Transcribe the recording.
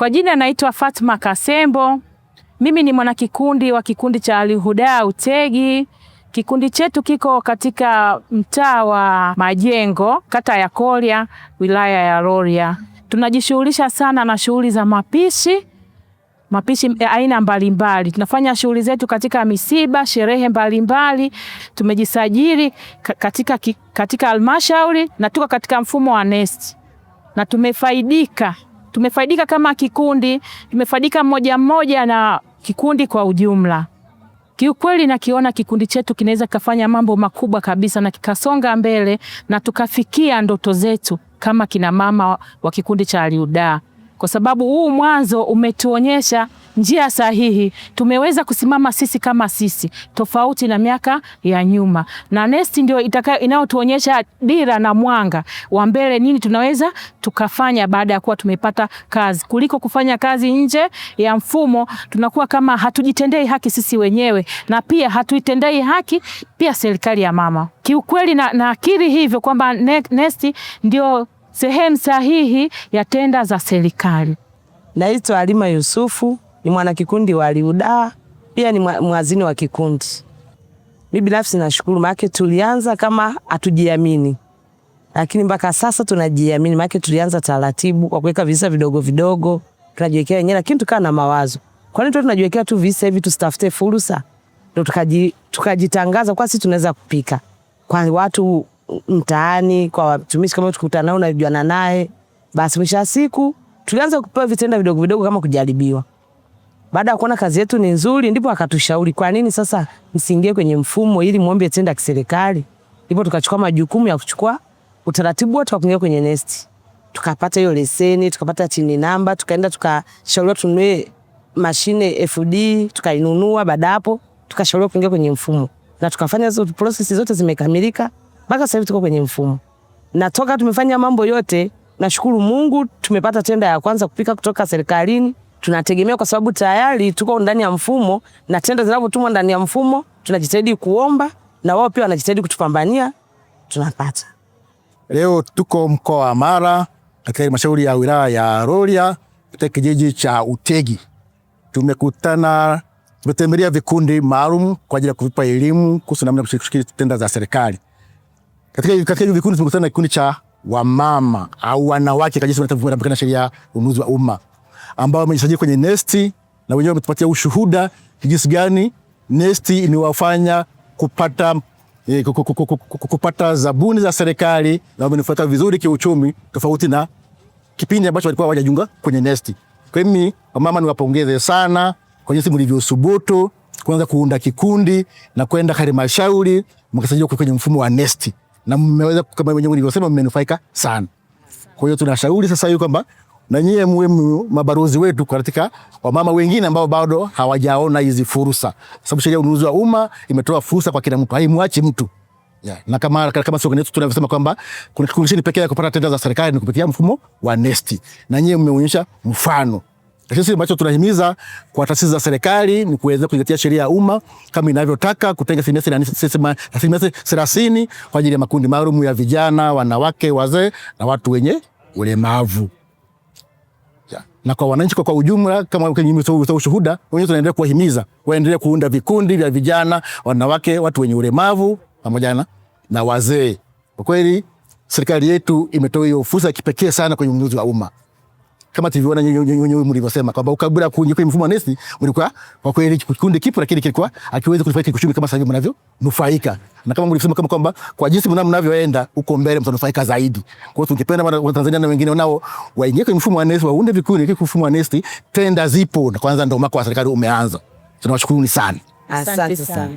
Kwa jina naitwa Fatma Kasembo. Mimi ni mwanakikundi wa kikundi cha Al-Huda Utegi. Kikundi chetu kiko katika mtaa wa Majengo, kata ya Kolya, wilaya ya Rorya. Tunajishughulisha sana na shughuli za mapishi aina mbalimbali. Tunafanya shughuli zetu katika misiba, sherehe mbalimbali. Tumejisajili katika halmashauri na tuko katika mfumo wa NeST. Na tumefaidika kama kikundi, tumefaidika mmoja mmoja na kikundi kwa ujumla. Kiukweli nakiona kikundi chetu kinaweza kufanya mambo makubwa kabisa na kikasonga mbele na tukafikia ndoto zetu kama kina mama wa kikundi cha Al-Huda. Kwa sababu huu mwanzo umetuonyesha njia sahihi. Tumeweza kusimama sisi kama sisi, tofauti na miaka ya nyuma. Na NeST ndio inayotuonyesha dira na mwanga wa mbele, nini tunaweza tukafanya baada ya kuwa tumepata kazi. Kuliko kufanya kazi nje ya mfumo, tunakuwa kama hatujitendei haki sisi wenyewe na pia hatuitendei haki pia serikali ya mama. Kiukweli naakiri hivyo kwamba NeST ndio sehemu sahihi ya tenda za serikali. Naitwa Halima Yusufu, ni mwanakikundi wa Al-Huda, pia ni mwazini wa kikundi. Mimi binafsi nashukuru maana tulianza kama hatujiamini. Lakini mpaka sasa tunajiamini maana tulianza taratibu kwa kuweka visa vidogo vidogo, tunajiwekea wenyewe lakini tukaa na mawazo. Kwa nini tunajiwekea tu visa hivi tusitafute fursa? Ndio tukajitangaza kwa sisi tunaweza kupika. Kwa watu mtaani, kwa watumishi kama tukutana nao na juana naye, basi mwisho wa siku tulianza kupewa vitenda vidogo vidogo kama kujaribiwa. Baada ya kuona kazi yetu ni nzuri, ndipo akatushauri kwa nini sasa msiingie kwenye mfumo ili muombe tenda kiserikali. Ndipo tukachukua majukumu ya kuchukua utaratibu wote wa kuingia kwenye NeST. Tukapata hiyo leseni, tukapata chini namba, tukaenda tukashauriwa tununue mashine FD, tukainunua. Baada hapo tukashauriwa kuingia kwenye mfumo. Na tukafanya hizo process zote zimekamilika. Mpaka sasa hivi tuko kwenye mfumo. Na toka tumefanya mambo yote, nashukuru Mungu tumepata tenda ya kwanza kupika kutoka serikalini. Tunategemea kwa sababu tayari tuko ndani ya mfumo na tenda zinapotumwa ndani ya mfumo, tunajitahidi kuomba na wao pia wanajitahidi kutupambania, tunapata. Leo tuko mkoa wa Mara, katika halmashauri ya wilaya ya Rorya, katika kijiji cha Utegi. Tumetembelea vikundi maalum kwa ajili ya kuvipa elimu kuhusu namna ya kushiriki tenda za serikali. Katika hiyo vikundi tumekutana na kikundi cha wamama au wanawake kwa jinsi wanavyofuata sheria ya ununuzi wa umma, ambao wamejisajili kwenye NeST na wenyewe wametupatia ushuhuda jinsi gani NeST inawafanya kupata zabuni za serikali na wamenufaika vizuri kiuchumi, tofauti na kipindi ambacho walikuwa hawajajiunga kwenye NeST. Kwa hiyo wamama niwapongeze sana kwa jinsi mlivyosubutu kuanza kuunda kikundi na kwenda halmashauri mkasajiliwa kwenye mfumo wa NeST. Na mmeweza kama wenyewe nilivyosema mmenufaika sana. Kwa hiyo tunashauri sasa hivi kwamba na nyie mwe mabarozi wetu katika wamama wengine ambao bado hawajaona hizi fursa. Sababu sheria ya ununuzi wa umma imetoa fursa kwa kila mtu, haimwachi mtu. Na kama soko letu tunavyosema kwamba kuna kikundi pekee ya kupata tenda za serikali ni kupitia mfumo wa NeST. Na nyie mmeonyesha mfano. Sisi ambacho tunahimiza kwa taasisi za serikali ni kuweza kuzingatia sheria ya umma kama inavyotaka, kutenga asilimia 30 kwa ajili ya makundi maalum ya vijana, wanawake, wazee na watu wenye ulemavu. Na kwa wananchi kwa ujumla, kama kwenye ushuhuda, wenyewe tunaendelea kuwahimiza waendelee kuunda vikundi vya vijana, wanawake, watu wenye ulemavu pamoja na wazee. Kwa kweli serikali yetu imetoa hiyo fursa ya kipekee sana kwenye ununuzi wa umma. Kama tulivyoona nyinyi mlivyosema kwamba ukabla kuingia kwenye mfumo wa NeST mlikuwa kwa kweli kikundi kipo, lakini kilikuwa akiweza kunufaika kiuchumi kama sasa hivi mnavyonufaika. Na kama mlivyosema kwamba kwa jinsi mnavyoenda huko mbele mtanufaika zaidi. Kwa hiyo tungependa Watanzania na wengine nao waingie kwenye mfumo wa NeST, waunde vikundi kwenye mfumo wa NeST. Tenda zipo na kwanza ndio mwaka wa serikali umeanza. Tunawashukuru sana. Asante sana.